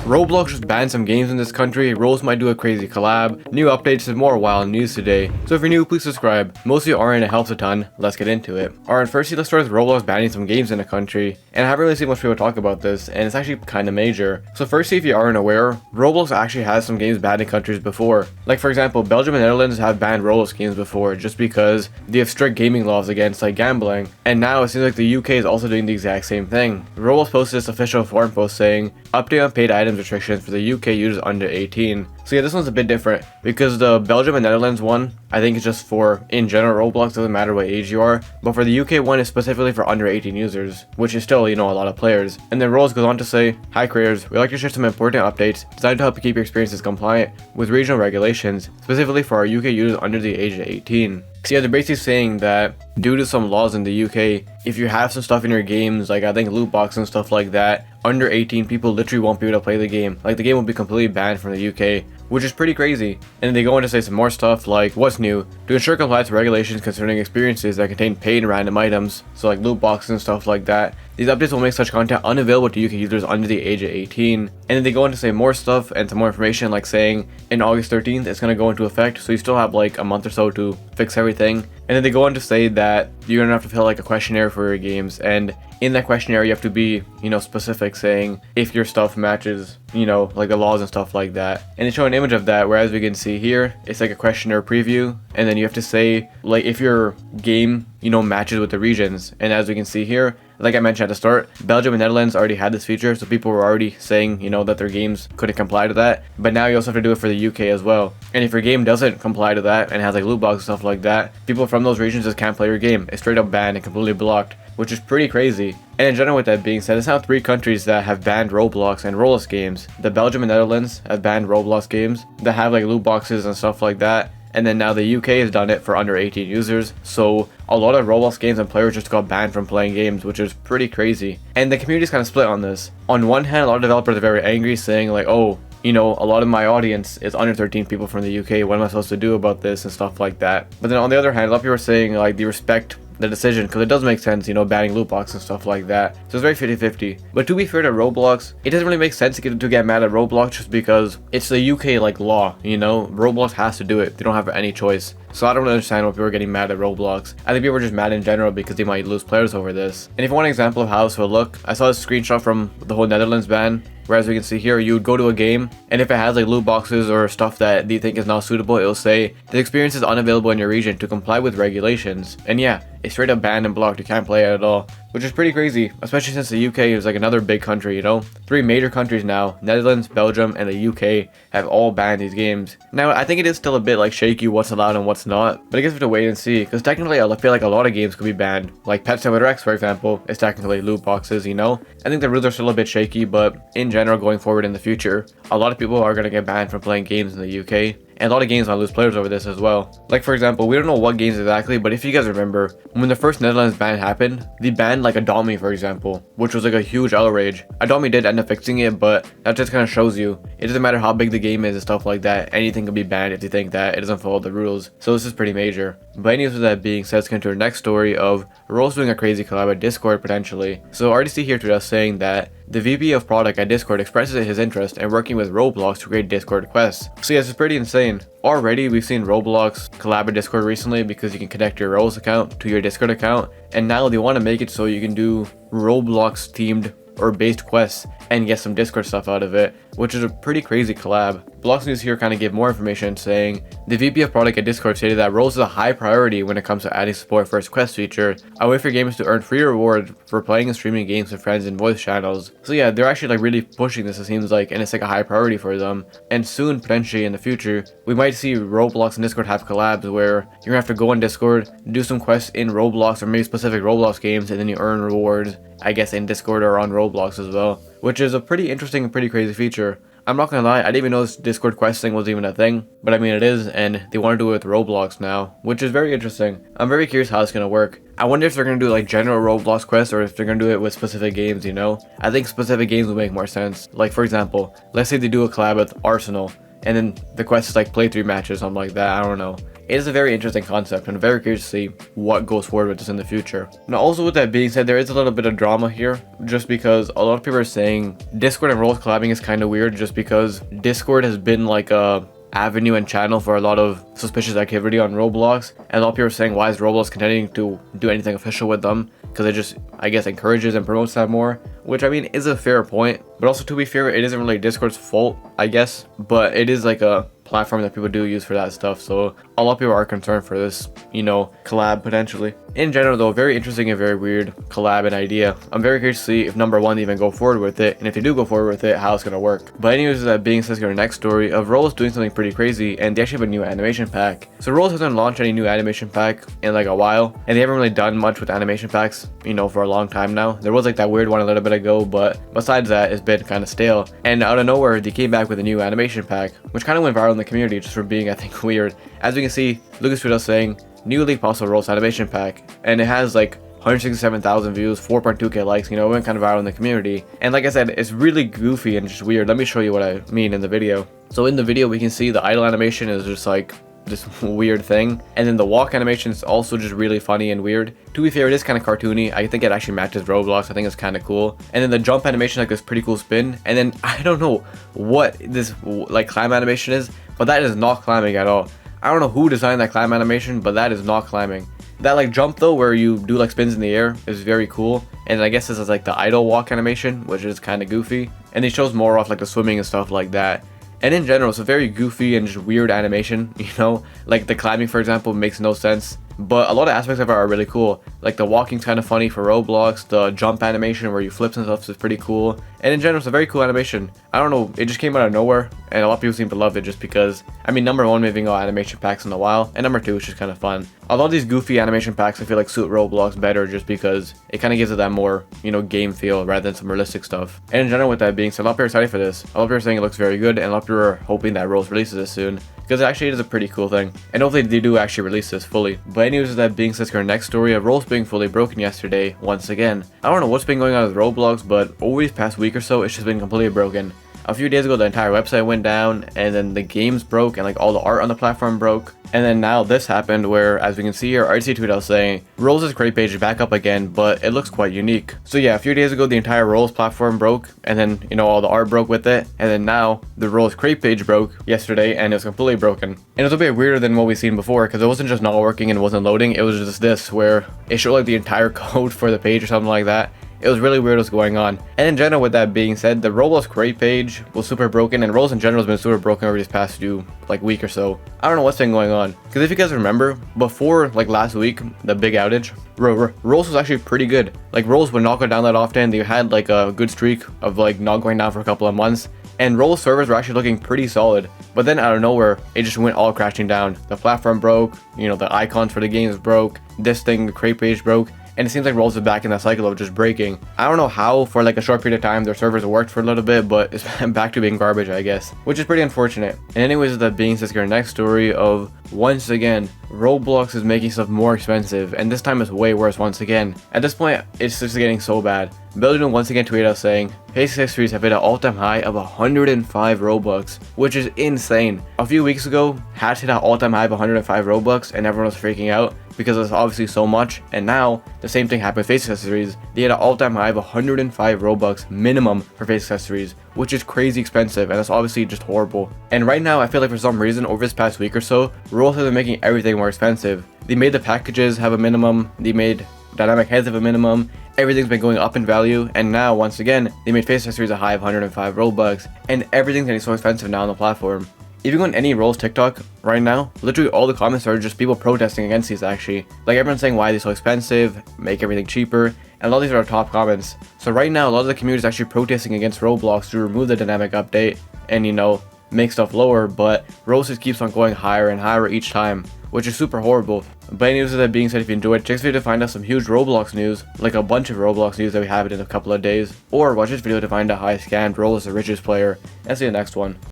Roblox just banned some games in this country, Roblox might do a crazy collab, new updates and more wild news today. So if you're new, please subscribe. Most of you aren't, it helps a ton. Let's get into it. Alright, firstly let's start with Roblox banning some games in the country. And I haven't really seen much people talk about this, and it's actually kinda major. So firstly, if you aren't aware, Roblox actually has some games banned in countries before. Like for example, Belgium and Netherlands have banned Roblox games before just because they have strict gaming laws against like gambling. And now it seems like the UK is also doing the exact same thing. Roblox posted this official forum post saying, update on paid items restrictions for the UK users under 18. So yeah, this one's a bit different because the Belgium and Netherlands one, I think it's just for in general Roblox, doesn't matter what age you are, but for the UK one is specifically for under 18 users, which is still, you know, a lot of players. And then Rolls goes on to say, hi creators, we'd like to share some important updates designed to help you keep your experiences compliant with regional regulations, specifically for our UK users under the age of 18. So yeah, they're basically saying that due to some laws in the UK, if you have some stuff in your games, like I think loot boxes and stuff like that, under 18 people literally won't be able to play the game. Like the game will be completely banned from the UK, which is pretty crazy. And then they go on to say some more stuff like, what's new? To ensure compliance with regulations concerning experiences that contain paid and random items, so like loot boxes and stuff like that, these updates will make such content unavailable to UK users under the age of 18. And then they go on to say more stuff and some more information, like saying in August 13th it's going to go into effect, so you still have like a month or so to fix everything. And then they go on to say that you're gonna have to fill like a questionnaire for your games, and in that questionnaire you have to be, you know, specific, saying if your stuff matches, you know, like the laws and stuff like that. And they show an image of that where, as we can see here, it's like a questionnaire preview, and then you have to say like if your game, you know, matches with the regions. And as we can see here, like I mentioned at the start, Belgium and Netherlands already had this feature, so people were already saying, you know, that their games couldn't comply to that. But now you also have to do it for the UK as well. And if your game doesn't comply to that and has like loot boxes and stuff like that, people from those regions just can't play your game. It's straight up banned and completely blocked, which is pretty crazy. And in general, with that being said, it's now 3 countries that have banned Roblox and Roblox games. The Belgium and Netherlands have banned Roblox games that have like loot boxes and stuff like that. And then now the UK has done it for under 18 users, so a lot of Roblox games and players just got banned from playing games, which is pretty crazy. And the community is kind of split on this. On one hand, a lot of developers are very angry, saying like, oh, you know, a lot of my audience is under 13 people from the UK, what am I supposed to do about this and stuff like that. But then on the other hand, a lot of people are saying like they respect the decision because it does make sense, you know, banning loot boxes and stuff like that. So it's very 50-50. But to be fair to Roblox, it doesn't really make sense to get mad at Roblox just because it's the UK like law, you know. Roblox has to do it. They don't have any choice. So I don't really understand why people are getting mad at Roblox. I think people are just mad in general because they might lose players over this. And if you want an example of how this will look, I saw a screenshot from the whole Netherlands ban, where as we can see here, you would go to a game, and if it has like loot boxes or stuff that you think is not suitable, it'll say the experience is unavailable in your region to comply with regulations. And yeah, it's straight up banned and blocked. You can't play it at all, which is pretty crazy, especially since the UK is like another big country, you know. 3 major countries now, Netherlands, Belgium, and the UK, have all banned these games. Now, I think it is still a bit like shaky what's allowed and what's not, but I guess we have to wait and see, because technically I feel like a lot of games could be banned. Like Pet Simulator X, for example, is technically loot boxes, you know. I think the rules are still a bit shaky, but in general, going forward in the future, a lot of people are going to get banned from playing games in the UK. And a lot of games might lose players over this as well. Like for example, we don't know what games exactly, but if you guys remember, when the first Netherlands ban happened, they banned like Adopt Me, for example, which was like a huge outrage. Adopt Me did end up fixing it, but that just kind of shows you, it doesn't matter how big the game is and stuff like that, anything can be banned if you think that it doesn't follow the rules. So this is pretty major. But anyways, with that being said, let's get into our next story of Rolls doing a crazy collab at Discord potentially. So I already see here to us saying that the VP of product at Discord expresses his interest in working with Roblox to create Discord quests. So yes, it's pretty insane. Already, we've seen Roblox collab with Discord recently because you can connect your Rolls account to your Discord account, and now they want to make it so you can do Roblox themed or based quests and get some Discord stuff out of it, which is a pretty crazy collab. Blox News here kind of give more information, saying the VP of product at Discord stated that Rolls is a high priority when it comes to adding support for its quest feature, a way for gamers to earn free rewards for playing and streaming games with friends and voice channels. So yeah, they're actually like really pushing this, it seems like, and it's like a high priority for them. And soon, potentially in the future, we might see Roblox and Discord have collabs where you're gonna have to go on Discord, do some quests in Roblox or maybe specific Roblox games, and then you earn rewards, I guess, in Discord or on Roblox as well, which is a pretty interesting and pretty crazy feature. I'm not gonna lie, I didn't even know this Discord quest thing was even a thing, but I mean it is, and they want to do it with Roblox now, which is very interesting. I'm very curious how it's gonna work. I wonder if they're gonna do like general Roblox quests or if they're gonna do it with specific games, you know? I think specific games would make more sense. Like for example, let's say they do a collab with Arsenal, and then the quest is like play 3 matches, something like that, I don't know. it is a very interesting concept, and I'm very curious to see what goes forward with this in the future. Now, also with that being said, there is a little bit of drama here, just because a lot of people are saying Discord and Roblox collabing is kind of weird, just because Discord has been like a avenue and channel for a lot of suspicious activity on Roblox, and a lot of people are saying, why is Roblox continuing to do anything official with them? Because it just, I guess, encourages and promotes that more, which I mean is a fair point, but also to be fair, it isn't really Discord's fault, I guess, but it is like a platform that people do use for that stuff, so a lot of people are concerned for this, you know, collab potentially. In general though, very interesting and very weird collab and idea. I'm very curious to see if number one, they even go forward with it, and if they do go forward with it, how it's gonna work. But anyways, that being said, let's get our next story of Roblox doing something pretty crazy, and they actually have a new animation pack. So Roblox hasn't launched any new animation pack in like a while, and they haven't really done much with animation packs, you know, for a long time now. There was like that weird one a little bit ago, but besides that, it's been kind of stale. And out of nowhere, they came back with a new animation pack, which kind of went viral in the community just for being, I think, weird. As we can see, Lucas Fidel's saying, newly possible Roblox animation pack, and it has like 167,000 views, 4.2k likes, you know, it went kind of viral in the community. And like I said, it's really goofy and just weird. Let me show you what I mean in the video. So in the video, we can see the idle animation is just like this weird thing, and then the walk animation is also just really funny and weird. To be fair, it is kind of cartoony. I think it actually matches Roblox. I think it's kind of cool. And then the jump animation, like this pretty cool spin, and then I don't know what this like climb animation is, but that is not climbing at all. I don't know who designed that climb animation, but that is not climbing. That like jump though, where you do like spins in the air, is very cool. And I guess this is like the idle walk animation, which is kind of goofy. And it shows more off like the swimming and stuff like that. And in general, it's a very goofy and just weird animation, you know? Like the climbing, for example, makes no sense. But a lot of aspects of it are really cool. Like the walking's kind of funny for Roblox. The jump animation where you flip and stuff is pretty cool. And in general, it's a very cool animation. I don't know, it just came out of nowhere, and a lot of people seem to love it just because, I mean, number one, we haven't got animation packs in a while, and number two, it's just kind of fun. A lot of these goofy animation packs, I feel like suit Roblox better just because it kind of gives it that more, you know, game feel rather than some realistic stuff. And in general, with that being said, a lot of people are excited for this. A lot of people are saying it looks very good, and a lot of people are hoping that Roblox releases this soon, because it actually is a pretty cool thing. And hopefully they do actually release this fully. But anyways, with that being said, let's go to our next story of Roblox being fully broken yesterday, once again. I don't know what's been going on with Roblox, but over these past week or so, it's just been completely broken. A few days ago, the entire website went down, and then the games broke, and like all the art on the platform broke. And then now this happened where, as we can see here, RC tweet out saying, Rolls' crate page is back up again, but it looks quite unique. So yeah, a few days ago, the entire Rolls platform broke, and then, you know, all the art broke with it. And then now, the Rolls crate page broke yesterday, and it was completely broken. And it was a bit weirder than what we've seen before, because it wasn't just not working and it wasn't loading, it was just this, where it showed like the entire code for the page or something like that. It was really weird what's going on. And in general, with that being said, the Roblox crate page was super broken, and Roblox in general has been super broken over these past few like week or so. I don't know what's been going on, because if you guys remember, before like last week, the big outage, Roblox was actually pretty good. Like Roblox would not go down that often. They had like a good streak of like not going down for a couple of months, and Roblox servers were actually looking pretty solid. But then out of nowhere, it just went all crashing down. The platform broke, you know, the icons for the games broke, this thing, the crate page broke. And it seems like Roblox is back in that cycle of just breaking. I don't know how for like a short period of time their servers worked for a little bit, but it's back to being garbage, I guess, which is pretty unfortunate. And anyways, with that being said, let's get our next story of, once again, Roblox is making stuff more expensive, and this time it's way worse once again. At this point, it's just getting so bad. Belgium once again tweeted out saying, Face accessories have hit an all-time high of 105 Robux, which is insane. A few weeks ago, hats hit an all-time high of 105 Robux, and everyone was freaking out because it's obviously so much. And now the same thing happened with face accessories. They hit an all-time high of 105 Robux minimum for face accessories, which is crazy expensive, and that's obviously just horrible. And right now, I feel like for some reason over this past week or so, Roblox has been making everything more expensive. They made the packages have a minimum, they made dynamic heads have a minimum, everything's been going up in value, and now once again they made face accessories a high of 105 Robux, and everything's getting so expensive now on the platform. If you go on any Roblox TikTok right now, literally all the comments are just people protesting against these actually. Like everyone's saying why they're so expensive, make everything cheaper, and a lot of these are our top comments. So right now a lot of the community is actually protesting against Roblox to remove the dynamic update and, you know, make stuff lower, but Roblox just keeps on going higher and higher each time, which is super horrible. But anyways, with that being said, if you enjoyed, check this video to find out some huge Roblox news, like a bunch of Roblox news that we have in a couple of days, or watch this video to find out how I scammed Roblox the richest player, and see you in the next one.